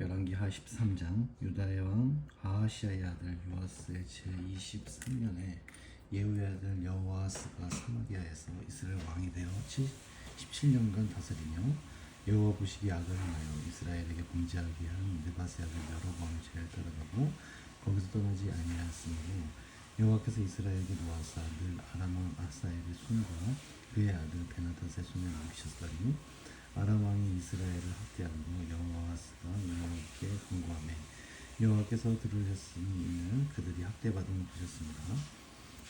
열왕기하 13장. 유다의 왕 아하시아의 아들 요아스의 제23년에 예후의 아들 여호아스가 사마리아에서 이스라엘 왕이 되어 17년간 다스리며 여호와 보시기에 악을 행하여 이스라엘에게 범죄하게 한 느바세 아들 여로보암의 죄를 따라가고 거기서 떠나지 아니하였으므로 여호와께서 이스라엘에게 놓아사 늘 아람 왕 아사엘의 손과 그의 아들 베나닷의 손에 넘기셨더니 아람 왕이 이스라엘을 학대하고 여호아스가 여호와께 간구하매 여호와께서 들으셨으니 이는 그들이 학대받음을 보셨습니다.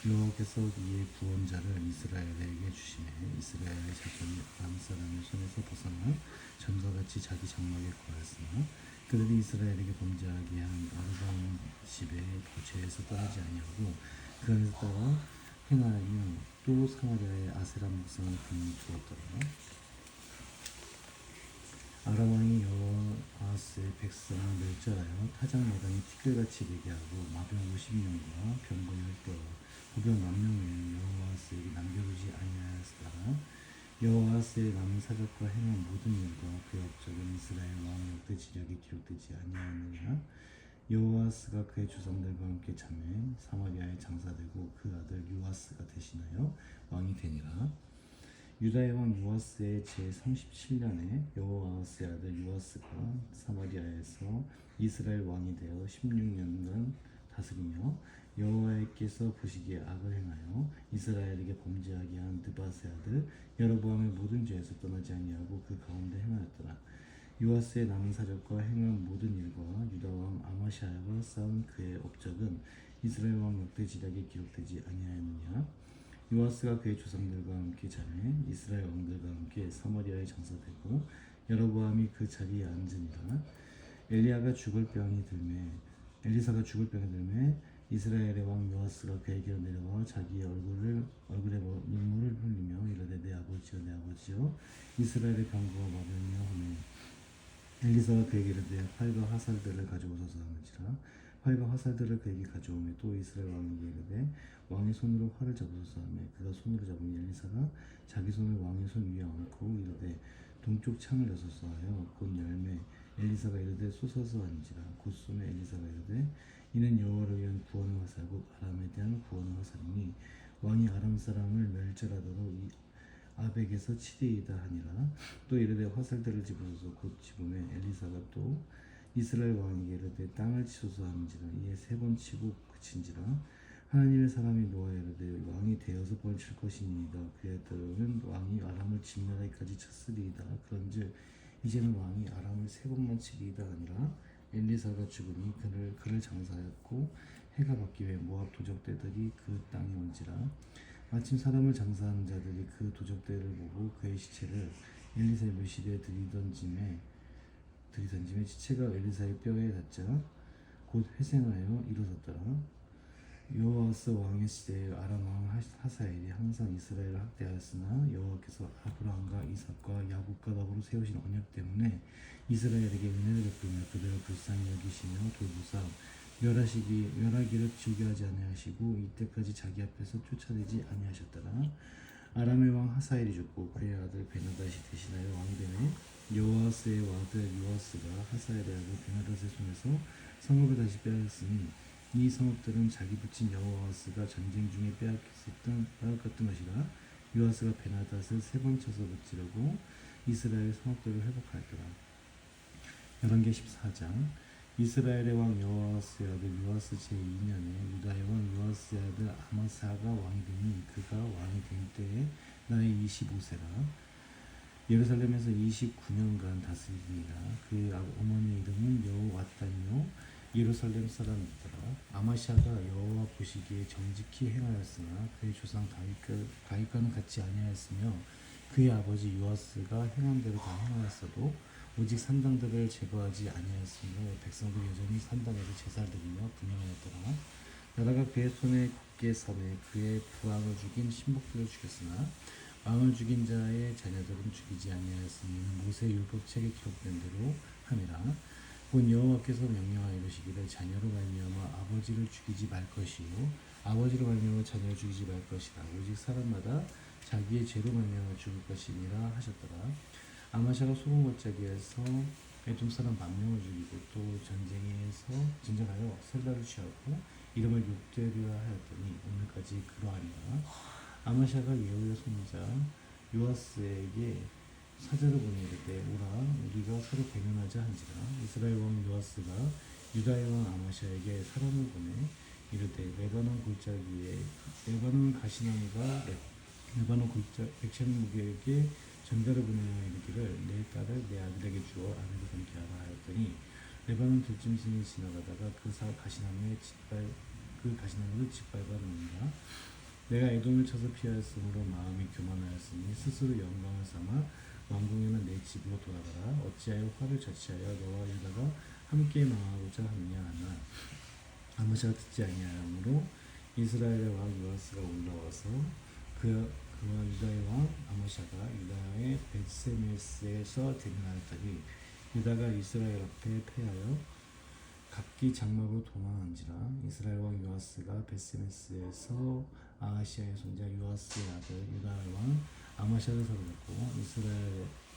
여호와께서 이에 구원자를 이스라엘에게 주시매 이스라엘의 자손이 아람 사람의 손에서 벗어나 전과같이 자기 장막에 거하였으나 그들이 이스라엘에게 범죄하게 한 아르바임 집의 죄에서 떠나지 아니하고 그 안에서 따라 행하며 또 사마리아의 아세라 목상을 그는 두었더라. 아람 왕이 여호아스의 백성을 멸절하여 타작마당에 티끌같이 되게 하고 마병 50명과 병거 10대와 보병 10,000명을 여호아스에게 남겨두지 아니하였으나 여호아스의 남은 사적과 행한 모든 일과 그의 업적은 이스라엘 왕 역대 지략에 기록되지 아니하였느냐. 여호아스가 그의 조상들과 함께 참여 사마리아에 장사되고 그 아들 요아스가 대신하여 왕이 되니라. 유다의 왕 요아스의 제37년에 여호아스의 아들 요아스가 사마리아에서 이스라엘 왕이 되어 16년간 다스리며 여호와께서 보시기에 악을 행하여 이스라엘에게 범죄하게 한 느바세 아들 여로보암의 모든 죄에서 떠나지 아니하고 그 가운데 행하였더라. 요아스의 남은 사적과 행한 모든 일과 유다 왕 아마시아와 싸운 그의 업적은 이스라엘 왕 역대 지략에 기록되지 아니하였느냐. 요아스가 그의 조상들과 함께 자매 이스라엘 왕들과 함께 사마리아에 장사되고 여로보암이 그 자리에 앉으니라. 엘리사가 죽을 병이 들매 이스라엘의 왕 요아스가 그에게로 내려와 자기의 얼굴에 눈물을 흘리며 이르되 내 아버지여 이스라엘의 병거가 마병이여 하매 엘리사가 그에게 이르되 활과 화살들을 가져오소서 하는지라. 활과 화살들을 그에게 가져오며 또 이스라엘 왕에게 이르되 왕의 손으로 활을 잡으소서 하며 그가 손으로 잡으니 엘리사가 자기 손을 왕의 손 위에 얹고 이르되 동쪽 창을 여소서 하여 곧 열매 엘리사가 이르되 쏘소서 하는지라. 곧 쏘매 엘리사가 이르되 이는 여호와를 위한 구원의 화살 곧 아람에 대한 구원의 화살이니 왕이 아람 사람을 멸절하도록 이 아벡에서 치리이다 하니라. 또 이르되 화살들을 집어서 곧 집음에 엘리사가 또 이스라엘 왕에게 이르되 땅을 치소서 하는지라. 이에 3번 치고 그친지라. 하나님의 사람이 노아 이르되 왕이 대여섯 번 칠 것이니이다. 그의 때로는 왕이 아람을 진멸하기까지 쳤으리이다. 그런즉 이제는 왕이 아람을 3번만 치리이다 하니라. 엘리사가 죽으니 그를 장사하였고 해가 바뀌에 모압 도적대들이 그 땅에 온지라. 마침 사람을 장사하는 자들이 그 도적대를 보고 그의 시체를 엘리사의 묘실에 들이던짐에 시체가 엘리사의 뼈에 닿자 곧 회생하여 일어섰더라. 여호아스 왕의 시대에 아람 왕 하사엘이 항상 이스라엘을 학대하였으나 여호와께서 아브라함과 이삭과 야곱과 더불어 세우신 언약 때문에 이스라엘에게 은혜를 베풀며 그들을 불쌍히 여기시며 돌보사 멸하기를 즐겨하지 아니하시고 이때까지 자기 앞에서 쫓아내지 아니하셨더라. 아람의 왕 하사엘이 죽고 그의 아들 베나닷이 대신하여 왕이 되매 여호아스의 아들 요아스가 하사엘의 아들 베나닷의 손에서 성읍을 다시 빼앗았으니 이 성읍들은 자기 붙인 여호아스가 전쟁 중에 빼앗겼던 것이라. 요아스가 베나닷을 3번 쳐서 무찌르고 이스라엘 성읍들을 회복하였더라. 열왕기 14장. 이스라엘의 왕 여호아스의 아들 요아스 제2년에 유다의 왕 요아스의 아들 아마사가 왕이 되니 그가 왕이 된 때에 나이 25세라. 예루살렘에서 29년간 다스리니라. 그의 어머니의 이름은 여호와탄이요 예루살렘 사람이더라. 아마시아가 여호와 보시기에 정직히 행하였으나 그의 조상 다윗과는 같지 아니하였으며 그의 아버지 요아스가 행한 대로 다 행하였어도 오직 산당들을 제거하지 아니하였으므로 백성들이 여전히 산당에서 제사를 드리며 분향하였더라. 나라가 그의 손에 굳게 삼에 그의 부왕을 죽인 신복들을 죽였으나 왕을 죽인 자의 자녀들은 죽이지 아니하였으니 모세 율법책에 기록된 대로 함이라. 곧 여호와께서 명령하여 이르시기를 자녀로 말미암아 아버지를 죽이지 말 것이요 아버지로 말미암아 자녀를 죽이지 말 것이라. 오직 사람마다 자기의 죄로 말미암아 죽을 것이니라 하셨더라. 아마샤가 소금 골짜기에서 에돔 사람 10,000명을 죽이고 또 전쟁하여 셀라를 취하고 이름을 욕되려 하였더니 오늘까지 그러하리라. 아마샤가 예후의 손자 요아스에게 사자를 보내 이르되 오라 우리가 서로 대면하자 한지라. 이스라엘 왕 요아스가 유다의 왕 아마샤에게 사람을 보내 이르되 레바논 가시나무가 레바논 백향목에게 전가를 보내어 이르기를 내 딸을 내 아들에게 주어 아내로 삼게 하라 하였더니 레바논 들짐승이 지나가다가 그 가시나무를 짓밟아놓는다. 내가 에돔을 쳐서 피하였으므로 마음이 교만하였으니 스스로 영광을 삼아 왕궁에는 내 집으로 돌아가라. 어찌하여 화를 자취하여 너와 유다가 함께 망하고자 하느냐 하나 아마샤가 듣지 아니하므로 이스라엘의 왕 요아스가 올라와서 그와 유다의 왕 아마샤가 유다의 벳세메스에서 대면하였더니 유다가 이스라엘 앞에 패하여 각기 장막으로 도망한지라. 이스라엘 왕 요아스가 벳세메스에서 아하시아의 손자 요아스의 아들 유다의 왕 아마샤를 사로잡고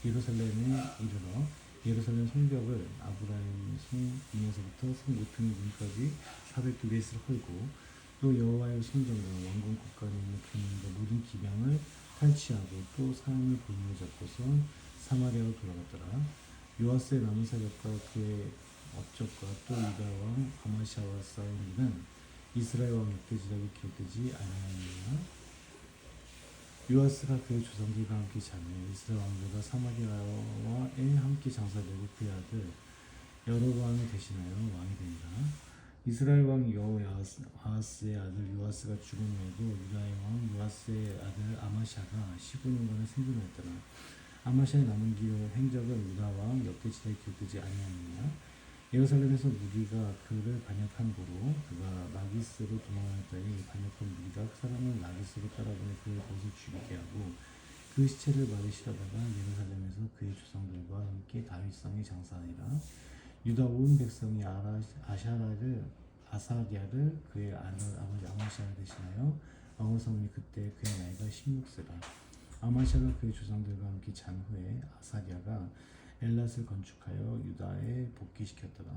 예루살렘에 이르러 예루살렘 성벽을 아브라임 성 위에서부터 성 모퉁이 문까지 400두개씩 헐고 또 여호와의 손전과 왕궁 곳간에 있는 그 모든 기병을 탈취하고 또 사람을 볼모로 잡고서 사마리아로 돌아갔더라. 요아스의 남은 사적과 그의 업적과 또 유다 왕 아마샤와 싸운 일은 이스라엘 왕 역대지략에 기록되지 아니하느냐. 요아스가 그의 조상들과 함께 자매 이스라엘 왕들과 사마리아와에 함께 장사되고 그의 아들 여로보암이 대신하여 왕이 되니라. 이스라엘 왕 여호아스의 아들 요아스가 죽은 후에도 유다의 왕 요아스의 아들 아마샤가 15년간을 생존하였더라. 아마샤의 남은 행적은 유다 왕 역대지략에 기록되지 아니하느냐. 예루살렘에서 무리가 그를 반역한 고로 그가 라기스로 도망하였더니 반역한 무리가 사람을 라기스로 따라보내 그를 거기서 죽이게 하고 그 시체를 받으시려다가 예루살렘에서 그의 조상들과 함께 다윗성에 장사하니라. 유다 온 백성이 아사랴를 그의 아버지 아마샤를 대신하여 왕을 삼으니 그때 그의 나이가 16세라. 아마샤가 그의 조상들과 함께 잔 후에 아사랴가 엘랏을 건축하여 유다에 복귀시켰더라.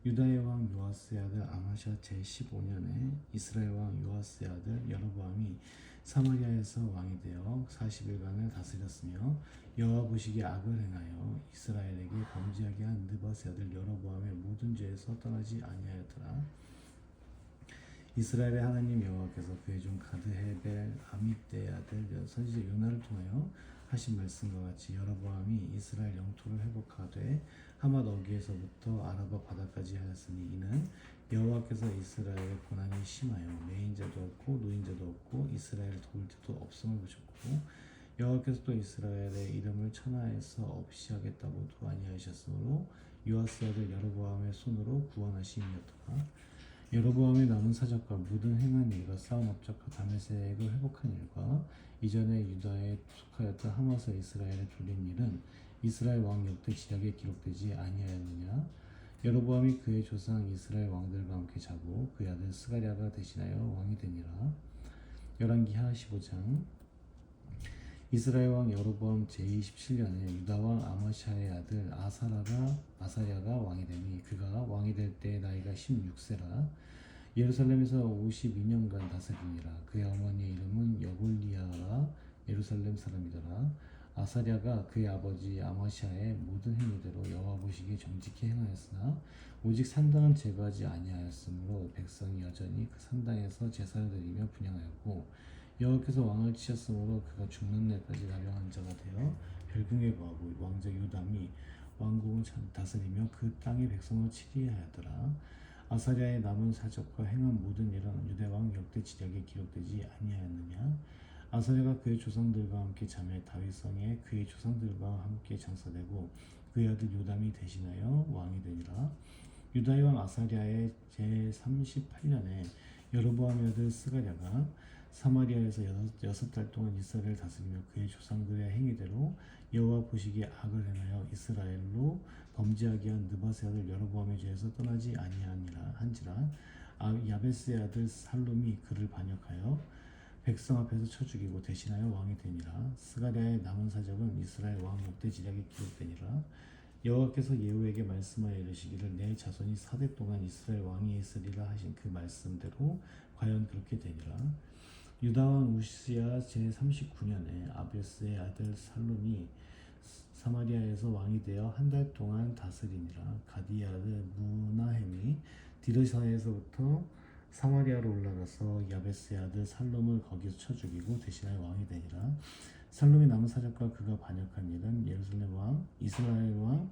유다의 왕 요아스의 아들 아마샤 제15년에 이스라엘 왕 요아스의 아들 여로보암이 사마리아에서 왕이 되어 40일간을 다스렸으며 여호와 보시기에 악을 행하여 이스라엘에게 범죄하게 한 느밧의 아들 여로보암의 모든 죄에서 떠나지 아니하였더라. 이스라엘의 하나님 여호와께서 그의 종 가드 헤벨 아mit대의 아들 선지자 요나를 통하여 하신 말씀과 같이 여로보암이 이스라엘 영토를 회복하되 하맛 어귀에서부터 아라바 바다까지 하였으니 이는 여호와께서 이스라엘의 고난이 심하여 매인자도 없고 노인자도 없고 이스라엘을 도울 자도 없음을 보셨고 여호와께서 또 이스라엘의 이름을 천하에서 없이 하겠다고 또 아니하셨으므로 요아스 아들 여로보암의 손으로 구원하심이었더라. 여로보암의 남은 사적과 모든 행한 일과 싸운 업적과 다메섹을 회복한 일과 이전에 유다에 속하였던 하마서 이스라엘에 돌린 일은 이스라엘 왕 역대 지략에 기록되지 아니하였느냐. 여로보암이 그의 조상 이스라엘 왕들과 함께 자고 그의 아들 스가랴가 대신하여 왕이 되니라. 열왕기하 15장. 이스라엘 왕 여로보암 제27년에 유다 왕 아마샤의 아들 아사랴가 왕이 되니 그가 왕이 될 때 나이가 16세라. 예루살렘에서 52년간 다스리니라. 그의 어머니의 이름은 여골리아라 예루살렘 사람이더라. 아사랴가 그의 아버지 아마샤의 모든 행위대로 여호와 보시기에 정직히 행하였으나 오직 산당은 제거하지 아니하였으므로 백성이 여전히 그 산당에서 제사를 드리며 분향하였고 여호와께서 왕을 치셨으므로 그가 죽는 날까지 나병한 자가 되어 별궁에 거하고 왕자 요담이 왕국을 다스리며 그 땅의 백성을 치리하였더라. 아사랴의 남은 사적과 행한 모든 일은 유대왕 역대 지략에 기록되지 아니하였느냐. 아사랴가 그의 조상들과 함께 자매 다윗성에 그의 조상들과 함께 장사되고 그의 아들 요담이 대신하여 왕이 되니라. 유다의 왕 아사랴의 제38년에 여로보암의 아들 스가랴가 사마리아에서 6달 동안 이스라엘을 다스리며 그의 조상들의 행위대로 여호와 보시기에 악을 행하여 이스라엘로 범죄하게 한 느밧의 아들 여로보암의 죄에서 떠나지 아니하니라 한지라. 야베스의 아들 살룸이 그를 반역하여 백성 앞에서 쳐 죽이고 대신하여 왕이 되니라. 스가랴의 남은 사적은 이스라엘 왕 역대 지략에 기록되니라. 여호와께서 예후에게 말씀하여 이르시기를 내 자손이 4대 동안 이스라엘 왕이 있으리라 하신 그 말씀대로 과연 그렇게 되리라. 유다 왕 우시야 제 39년에 아베스의 아들 살룸이 사마리아에서 왕이 되어 한 달 동안 다스리니라. 가디의 아들 무나헴이 디르사에서부터 사마리아로 올라가서 야베스의 아들 살룸을 거기서 쳐 죽이고 대신하여 왕이 되니라. 살룸의 남은 사적과 그가 반역한 일은 예루살렘 왕 이스라엘 왕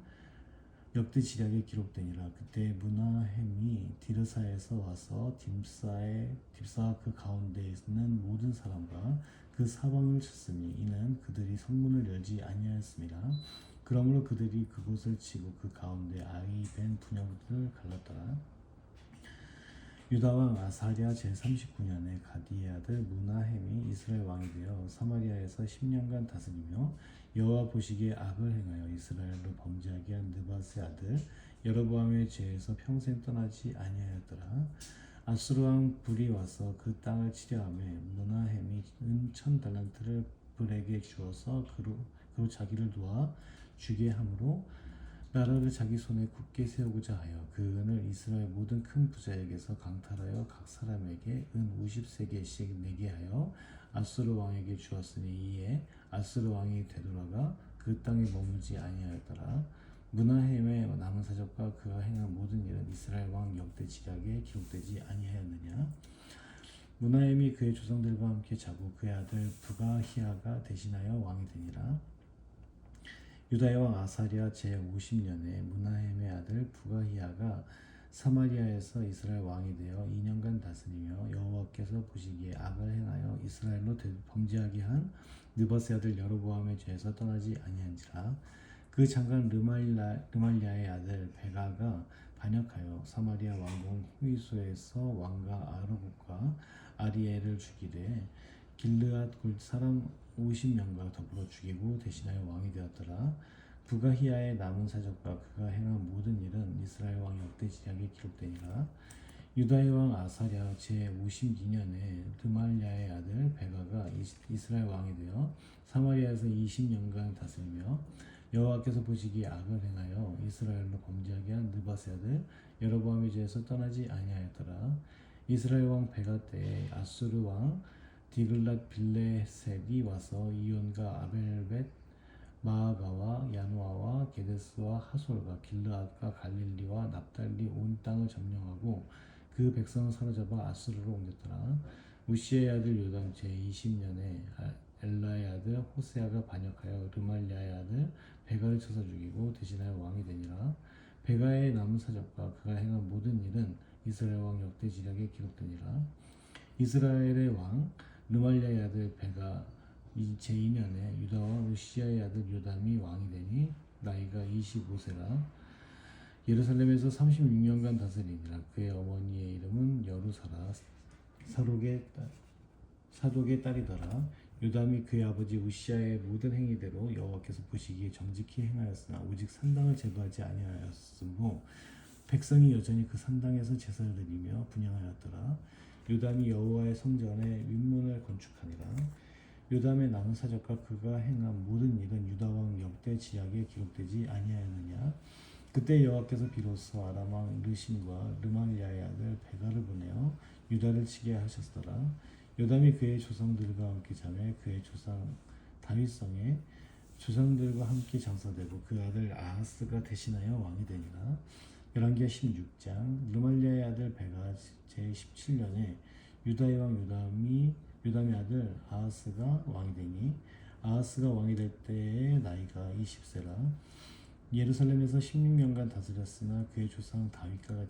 역대 지략에 기록되니라. 그때 무나헴이 디르사에서 와서 딥사와 그 가운데 있는 모든 사람과 그 사방을 쳤으니 이는 그들이 성문을 열지 아니하였습니다. 그러므로 그들이 그곳을 치고 그 가운데 아이 된 분야들을 갈랐더라. 유다 왕 아사랴 제 39년에 가디의 아들 무나헴이 이스라엘 왕이 되어 사마리아에서 10년간 다스리며 여호와 보시기에 악을 행하여 이스라엘로 범죄하게 한 느밧의 아들 여로보암의 죄에서 평생 떠나지 아니하였더라. 아수르 왕 불이 와서 그 땅을 치려하매 무나헴이 은 1000달란트를 불에게 주어서 그로 자기를 도와 주게 하므로 나라를 자기 손에 굳게 세우고자 하여 그 은을 이스라엘 모든 큰 부자에게서 강탈하여 각 사람에게 은 50세겔씩 내게 하여 아수르 왕에게 주었으니 이에 아수르 왕이 되돌아가 그 땅에 머물지 아니하였더라. 무나헴의 남은 사적과 그가 행한 모든 일은 이스라엘 왕 역대 지략에 기록되지 아니하였느냐. 무나헴이 그의 조상들과 함께 자고 그의 아들 부가히야가 대신하여 왕이 되니라. 유다의 왕 아사랴 제 50년에 무나헴의 아들 부가히야가 사마리아에서 이스라엘 왕이 되어 2년간 다스리며 여호와께서 보시기에 악을 행하여 이스라엘로 범죄하게 한 느밧의 아들 여로보암의 죄에서 떠나지 아니한지라. 그 장관 르말랴의 아들 베가가 반역하여 사마리아 왕궁 후이소에서 왕가 아르국과 아리엘을 죽이되 길르앗 사람 50명과 더불어 죽이고 대신하여 왕이 되었더라. 부가히야의 남은 사적과 그가 행한 모든 일은 이스라엘 왕 역대 지략에 기록되니라. 유다의 왕 아사랴 제 52년에 르말랴의 아들 베가가 이스라엘 왕이 되어 사마리아에서 20년간 다스리며 여호와께서 보시기에 악을 행하여 이스라엘로 범죄하게 한 느밧의 아들 여로보암의 죄에서 떠나지 아니하였더라. 이스라엘 왕 베가 때에 아수르 왕 디글랏 빌레셋이 와서 이온과 아벨벳 마아가와 야노아와 게데스와 하솔과 길르앗과 갈릴리와 납달리 온 땅을 점령하고 그 백성을 사로잡아 아수르로 옮겼더라. 우시의 아들 요담 제 20년에 엘라의 아들 호세아가 반역하여 르말랴의 아들 베가를 쳐서 죽이고 대신하여 왕이 되니라. 베가의 남은 사적과 그가 행한 모든 일은 이스라엘 왕 역대 지략에 기록되니라. 이스라엘의 왕 르말랴의 아들 베가 제2년에 유다 왕 우시야의 아들 요담이 왕이 되니 나이가 25세라. 예루살렘에서 36년간 다스리니라. 그의 어머니의 이름은 여루사라 사독의 딸이더라. 요담이 그의 아버지 우시야의 모든 행위대로 여호와께서 보시기에 정직히 행하였으나 오직 산당을 제거하지 아니하였으므로 백성이 여전히 그 산당에서 제사를 드리며 분향하였더라. 요담이 여호와의 성전의 윗문을 건축하니라. 요담의 남은 사적과 그가 행한 모든 일은 유다 왕 역대 지략에 기록되지 아니하였느냐. 그때 여호와께서 비로소 아람 왕 르신과 르말랴의 아들 베가를 보내어 유다를 치게 하셨더라. 요담이 그의 조상들과 함께 자매 그의 조상 다윗성에 조상들과 함께 장사되고 그 아들 아하스가 대신하여 왕이 되니라. 열왕기하 16장. 르말랴의 아들 베가 제 17년에 유다의 왕 요담의 아들 아하스가 왕이 되니 아하스가 왕이 될 때의 나이가 20세라. 예루살렘에서 16년간 다스렸으나 그의 조상 다윗과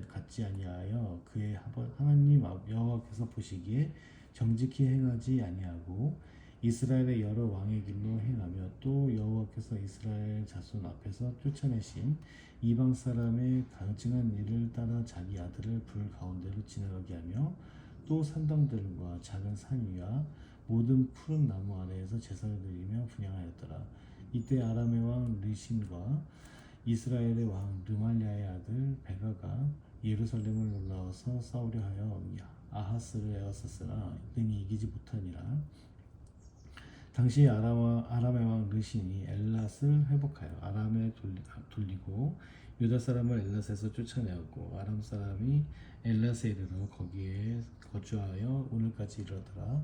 같지 아니하여 그의 하나님 여호와께서 보시기에 정직히 행하지 아니하고 이스라엘의 여러 왕의 길로 행하며 또 여호와께서 이스라엘 자손 앞에서 쫓아내신 이방 사람의 강증한 일을 따라 자기 아들을 불 가운데로 지나가게 하며 또 산당들과 작은 산 위와 모든 푸른 나무 아래에서 제사를 드리며 분향하였더라. 이때 아람의 왕 르신과 이스라엘의 왕 르말랴의 아들 베가가 예루살렘을 올라와서 싸우려 하여 아하스를 에워쌌으나 능히 이기지 못하니라. 당시 아람의 왕 르신이 엘랏을 회복하여 아람에 돌리고 유다 사람을 엘랏에서 쫓아내었고 아람 사람이 엘랏에 이르러 거기에 거주하여 오늘까지 이르더라.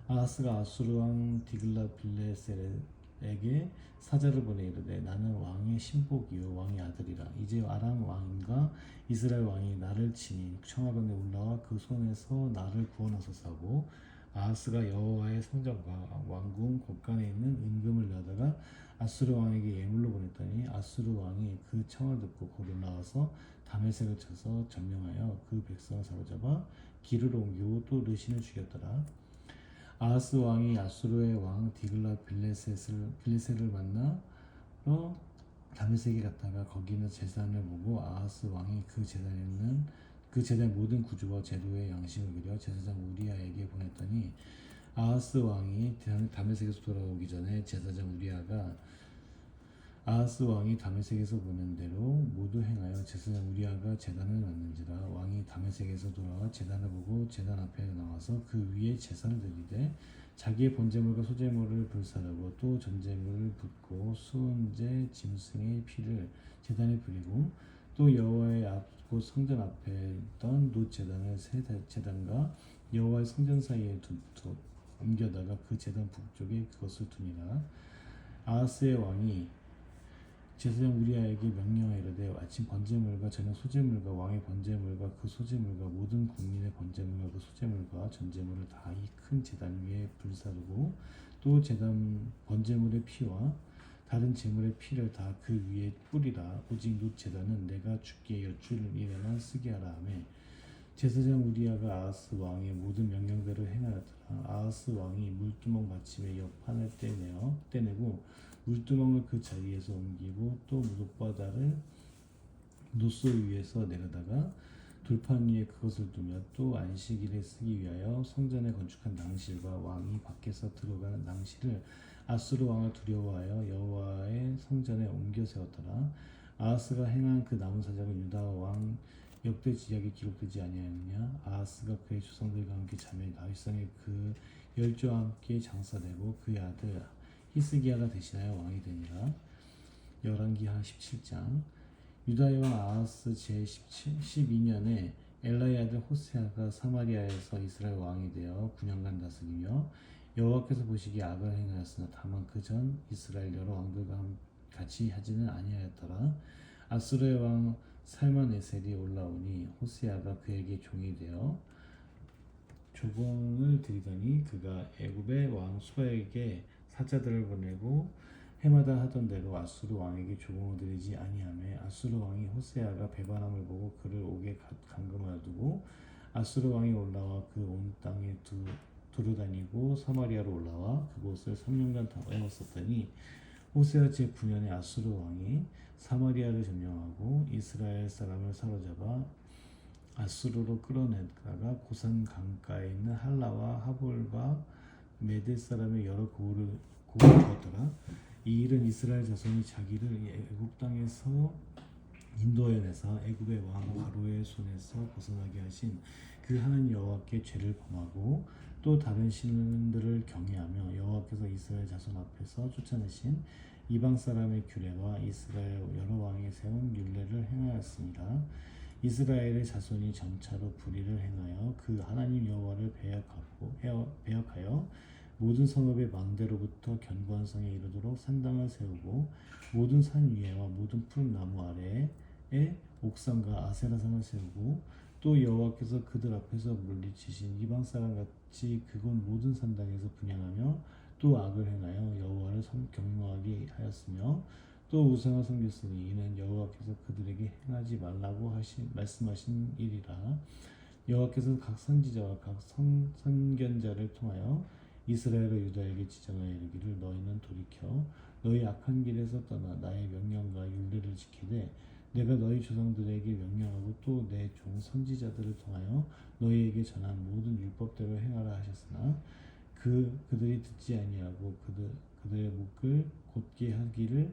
아하스가 아수르 왕 디글라빌레셀에게 사자를 보내 이르되 나는 왕의 신복이요 왕의 아들이라. 이제 아람 왕과 이스라엘 왕이 나를 치니 청하건대 올라와 그 손에서 나를 구원하소서 하고 아하스가 여호와의 성전과 왕궁 곳간에 있는 은금을 내다가 아수르 왕에게 예물로 보냈더니 아수르 왕이 그 청을 듣고 곧 올라와서 다메섹을 쳐서 점령하여 그 백성을 사로잡아 길을 옮기고 또 르신을 죽였더라. 아하스 왕이 아수르의 왕 디글라 빌레셋을 만나러 다메섹에 갔다가 거기는 제사장을 보고 아하스 왕이 그 제단에 있는 그 제단의 모든 구주와 제도의 양식을 그려 제사장 우리아에게 보냈더니 아하스 왕이 다메섹에서 돌아오기 전에 제사장 우리아가 아하스 왕이 다메섹에서 보낸 대로 모두 행하여 제사장 우리아가 제단을 만든지라. 왕이 다메섹에서 돌아와 제단을 보고 제단 앞에 나와서 그 위에 제사를 드리되 자기의 번제물과 소제물을 불사르고 또 전제물을 붓고 수은제 짐승의 피를 제단에 뿌리고 또 여호와의 앞 곧 성전 앞에 있던 놋 제단을 새 제단과 여호와의 성전 사이에 옮겨다가 그 제단 북쪽에 그것을 두니라. 아하스의 왕이 제사장 우리아에게 명령하여 이르되 아침 번제물과 저녁 소제물과 왕의 번제물과 그 소제물과 모든 국민의 번제물과 그 소제물과 전제물을 다 이 큰 제단 위에 불사르고 또 제단 번제물의 피와 다른 제물의 피를 다 그 위에 뿌리라. 오직 놋 제단은 내가 주께 여쭐 일에만 쓰게 하라 하매 제사장 우리아가 아하스 왕의 모든 명령대로 행하였더라. 아하스 왕이 물두멍 받침의 옆판을 떼내고 물두멍을 그 자리에서 옮기고 또 무릇바다를 놋솔 위에서 내려다가 돌판 위에 그것을 두며 또 안식일에 쓰기 위하여 성전에 건축한 낭실과 왕이 밖에서 들어가는 낭실을 아수르 왕을 두려워하여 여호와의 성전에 옮겨 세웠더라. 아하스가 행한 그 남은 사적은 유다 왕 역대 지략에 기록되지 아니하였느냐. 아하스가 그의 조상들과 함께 자매 다윗성의 그 열조와 함께 장사되고 그의 아들 히스기야가 대신하여 왕이 되니라. 열왕기하 17장. 유다의 왕 아하스 제12년에 엘라의 아들 호세아가 사마리아에서 이스라엘 왕이 되어 9년간 다스리며 여호와께서 보시기에 악을 행하였으나 다만 그 전 이스라엘 여러 왕들과 같이 하지는 아니하였더라. 아수르의 왕 살만에셀이 올라오니 호세아가 그에게 종이 되어 조공을 드리더니 그가 애굽의 왕 수아에게 사자들을 보내고 해마다 하던 대로 아수르 왕에게 조공을 드리지 아니하매 아수르 왕이 호세아가 배반함을 보고 그를 옥에 감금하여 두고 아수르 왕이 올라와 그 온 땅에 두루다니고 사마리아로 올라와 그곳을 3년간 애웠었더니 호세아 제9년에 아수르 왕이 사마리아를 점령하고 이스라엘 사람을 사로잡아 아수르로 끌어내다가 고산 강가에 있는 할라와 하볼과 메대 사람의 여러 고을을 두었더라. 이 일은 이스라엘 자손이 자기를 애굽 땅에서 인도해내사 애굽의 왕 바로의 손에서 벗어나게 하신 그 하나님 여호와께 죄를 범하고 또 다른 신들을 경외하며 여호와께서 이스라엘 자손 앞에서 쫓아내신 이방 사람의 규례와 이스라엘 여러 왕이 세운 율례를 행하였습니다. 이스라엘의 자손이 점차로 불의를 행하여 그 하나님 여호와를 배역하여 모든 성읍의 망대로부터 견고한 성에 이르도록 산당을 세우고 모든 산 위에와 모든 푸른 나무 아래에 옥상과 아세라상을 세우고 또 여호와께서 그들 앞에서 물리치신 이방 사람 같이 그곳 모든 산당에서 분향하며 또 악을 행하여 여호와를 경노하게 하였으며 또 우상을 섬겼으니 이는 여호와께서 그들에게 행하지 말라고 말씀하신 일이라. 여호와께서 각 선지자와 각 선견자를 통하여 이스라엘과 유다에게 지정하여 이르기를 너희는 돌이켜 너희 악한 길에서 떠나 나의 명령과 율례를 지키되 내가 너희 조상들에게 명령하고 또 내 종 선지자들을 통하여 너희에게 전한 모든 율법대로 행하라 하셨으나 그들이 듣지 아니하고 그들의 목을 곧게 하기를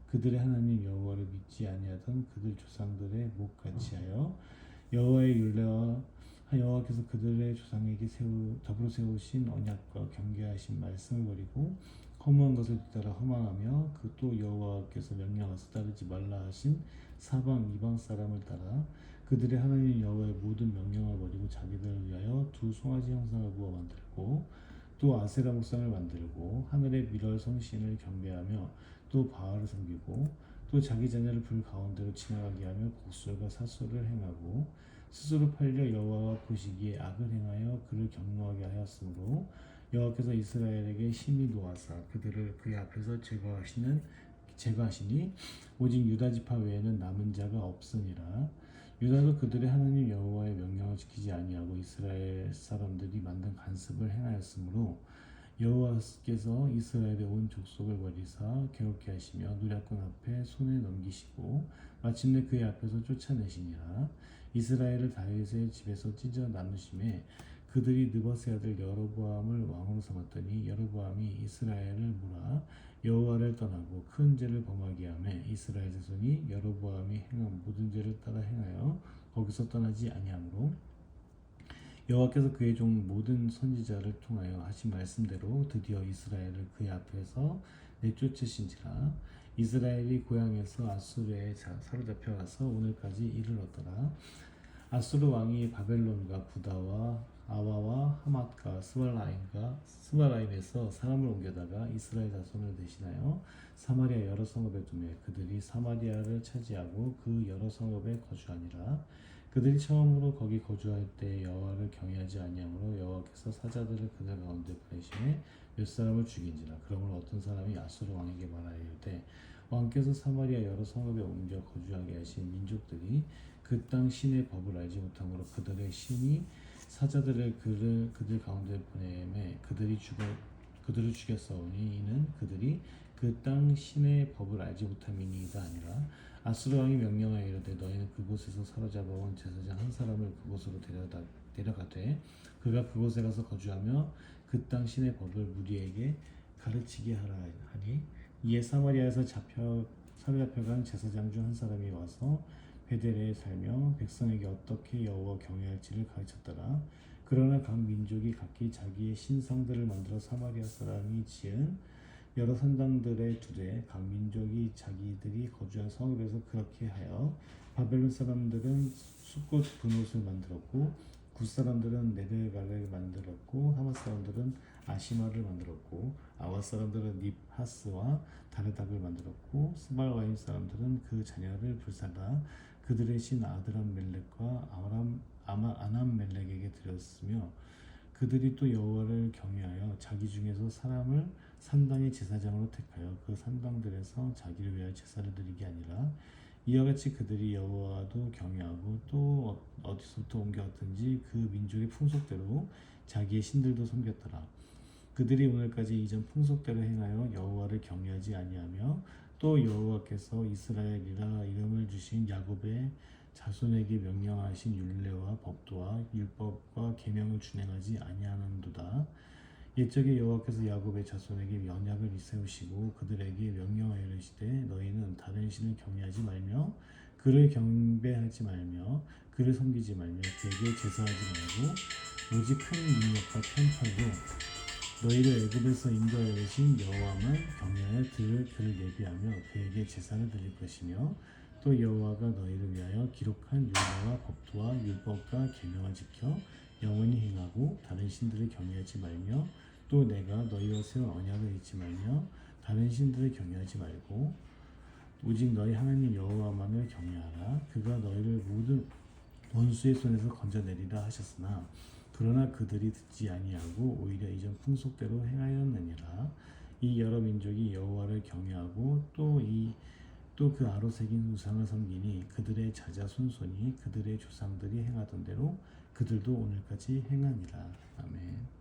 그들의 하나님 여호와를 믿지 아니하던 그들 조상들의 목 같이 하여 여호와의 율례와 여호와께서 그들의 조상에게 더불어 세우신 언약과 경계하신 말씀을 버리고 허무한 것을 따라 허망하며 그 또 여호와께서 명령하사 따르지 말라 하신 사방 이방 사람을 따라 그들의 하나님 여호와의 모든 명령을 버리고 자기들을 위하여 두 송아지 형상을 구워 만들고 또 아세라 목상을 만들고 하늘의 미랄 성신을 경배하며 또 바알을 섬기고 또 자기 자녀를 불 가운데로 지나가게 하며 곡술과 사술을 행하고 스스로 팔려 여호와가 보시기에 악을 행하여 그를 경노하게 하였으므로 여호와께서 이스라엘에게 심히 노하사 그들을 그의 앞에서 제거하시니 오직 유다 지파 외에는 남은 자가 없으니라. 유다도 그들의 하나님 여호와의 명령을 지키지 아니하고 이스라엘 사람들이 만든 간습을 행하였으므로 여호와께서 이스라엘의 온 족속을 버리사 괴롭게 하시며 누략군 앞에 손에 넘기시고 마침내 그의 앞에서 쫓아내시니라. 이스라엘을 다윗의 집에서 찢어 나누심에 그들이 느밧의 아들 여로보암을 왕으로 삼았더니 여로보암이 이스라엘을 몰아 여호와를 떠나고 큰 죄를 범하게 하며 이스라엘 자손이 여로보암이 행한 모든 죄를 따라 행하여 거기서 떠나지 아니하므로 여호와께서 그의 종 모든 선지자를 통하여 하신 말씀대로 드디어 이스라엘을 그의 앞에서 내쫓으신지라. 이스라엘이 고향에서 아수르에 사로잡혀 가서 오늘까지 이르렀더라. 아수르 왕이 바벨론과 구다와 아와와 하맛과 스발라임에서 사람을 옮겨다가 이스라엘 자손을 대신하여 사마리아 여러 성읍에 두매 그들이 사마리아를 차지하고 그 여러 성읍에 거주하니라. 그들이 처음으로 거기 거주할 때 여호와를 경외하지 아니하므로 여호와께서 사자들을 그들 가운데 보내시매 몇 사람을 죽인지라. 그러므로 어떤 사람이 아수르 왕에게 말하여 이르되 왕께서 사마리아 여러 성읍에 옮겨 거주하게 하신 민족들이 그 땅 신의 법을 알지 못함으로 그들의 신이 사자들을 그들 가운데 보내매 그들을 죽였사오니 이는 그들이 그 땅 신의 법을 알지 못함이니이다 아니라. 아수르 왕이 명령하여 이르되 너희는 그곳에서 사로잡아온 제사장 한 사람을 그곳으로 데려가되 그가 그곳에 가서 거주하며 그 땅 신의 법을 무리에게 가르치게 하라 하니 이에 사마리아에서 사로잡혀간 제사장 중 한 사람이 와서 베델에 살며 백성에게 어떻게 여호와 경외할지를 가르쳤더라. 그러나 각 민족이 각기 자기의 신상들을 만들어 사마리아 사람이 지은 여러 산당들에 두되 각 민족이 자기들이 거주한 성읍에서 그렇게 하여 바벨론 사람들은 숫꽃 분옷을 만들었고 굿 사람들은 네르갈을 만들었고 하맛 사람들은 아시마를 만들었고 아와 사람들은 닙하스와 다르닥을 만들었고 스발와임 사람들은 그 자녀를 불살라 그들의 신 아드람멜렉과 아남멜렉에게 드렸으며 그들이 또 여호와를 경외하여 자기 중에서 사람을 산당의 제사장으로 택하여 그 산당들에서 자기를 위하여 제사를 드리게 아니라 이와 같이 그들이 여호와도 경외하고 또 어디서부터 옮겨왔든지 그 민족의 풍속대로 자기의 신들도 섬겼더라. 그들이 오늘까지 이전 풍속대로 행하여 여호와를 경외하지 아니하며 또 여호와께서 이스라엘이라 이름을 주신 야곱의 자손에게 명령하신 율례와 법도와 율법과 계명을 준행하지 아니하는도다. 옛적에 여호와께서 야곱의 자손에게 언약을 세우시고 그들에게 명령하여 이르시되 너희는 다른 신을 경외하지 말며 그를 경배하지 말며 그를 섬기지 말며 그에게 제사하지 말고 오직 큰 능력과 편팔로 너희를 애굽에서 인도하여 오신 여호와만 경외하여 그를 예비하며 그에게 제사를 드릴 것이며 또 여호와가 너희를 위하여 기록한 율례와 법도와 율법과 계명을 지켜 영원히 행하고 다른 신들을 경외하지 말며 또 내가 너희와 세운 언약을 잊지 말며 다른 신들을 경외하지 말고 오직 너희 하나님 여호와만을 경외하라. 그가 너희를 모든 원수의 손에서 건져내리라 하셨으나 그러나 그들이 듣지 아니하고 오히려 이전 풍속대로 행하였느니라. 이 여러 민족이 여호와를 경외하고 또 그 아로 새긴 우상을 섬기니 그들의 자자손손이 그들의 조상들이 행하던 대로 그들도 오늘까지 행하니라. 아멘.